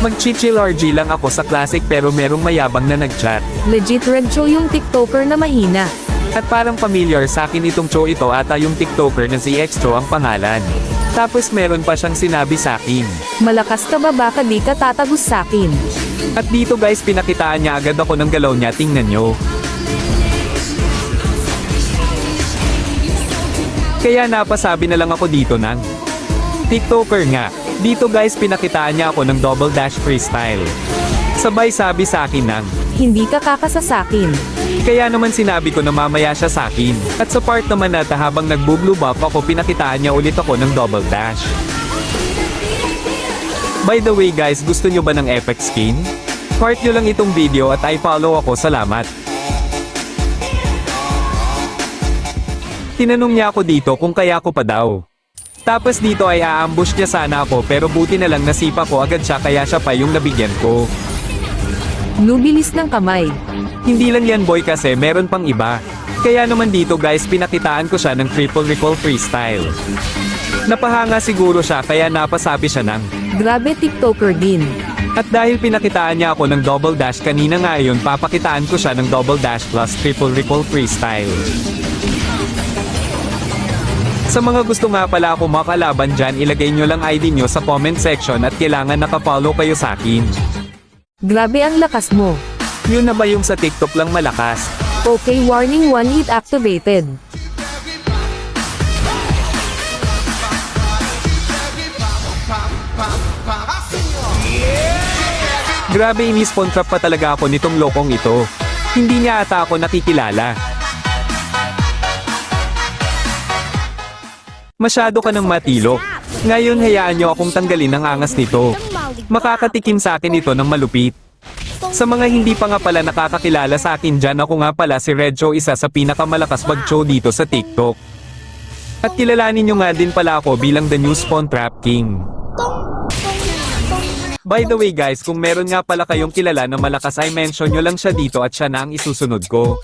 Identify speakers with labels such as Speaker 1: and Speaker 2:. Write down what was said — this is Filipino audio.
Speaker 1: Mag-chill RG lang ako sa classic pero merong mayabang na nag-chat.
Speaker 2: Legit Red Cho yung TikToker na mahina.
Speaker 1: At parang familiar sa akin itong Cho ito ata yung TikToker na si Extro ang pangalan. Tapos meron pa siyang sinabi sa akin.
Speaker 2: Malakas ka ba baka di ka tatagos sakin?
Speaker 1: At dito guys pinakitaan niya agad ako ng galaw niya, tingnan nyo. Kaya napasabi na lang ako dito ng TikToker nga. Dito guys pinakitaan niya ako ng double dash freestyle. Sabay sabi sa akin ng
Speaker 2: Hindi ka kakasasakin.
Speaker 1: kaya naman sinabi ko na mamaya siya sa akin. At sa part naman na habang nagbo-blue buff ako pinakitaan niya ulit ako ng double dash. By the way guys, gusto nyo ba ng epic skin? Heart nyo lang itong video at i-follow ako, salamat. Tinanong niya ako dito kung kaya ko pa daw. Tapos dito ay aambush niya sana ako pero buti na lang nasipa ko agad siya kaya siya pa yung nabigyan ko.
Speaker 2: Nubilis ng kamay.
Speaker 1: Hindi lang yan boy kasi meron pang iba. Kaya naman dito guys pinakitaan ko siya ng triple recall freestyle. Napahanga siguro siya kaya napasabi siya ng
Speaker 2: Grabe TikToker din.
Speaker 1: at dahil pinakitaan niya ako ng double dash kanina nga yun papakitaan ko siya ng double dash plus triple recall freestyle. Sa mga gusto nga pala ako makalaban dyan ilagay nyo lang ID nyo sa comment section at kailangan nakapollow kayo sa akin.
Speaker 2: Grabe ang lakas mo.
Speaker 1: Yun na ba yung sa TikTok lang malakas?
Speaker 2: Okay, warning 1 hit activated.
Speaker 1: Grabe inispawn trap pa talaga ako nitong lokong ito. Hindi niya ata ako nakikilala. Masyado ka ng matilok. Ngayon hayaan nyo akong tanggalin ang angas nito. Makakatikim sa akin ito ng malupit. Sa mga hindi pa nga pala nakakakilala sa akin dyan ako nga pala si Red Cho, isa sa pinakamalakas mag-show dito sa TikTok. At kilalanin nyo nga din pala ako bilang the new Spawn Trap King. By the way guys, kung meron nga pala kayong kilala na malakas ay mention nyo lang siya dito at siya na ang isusunod ko.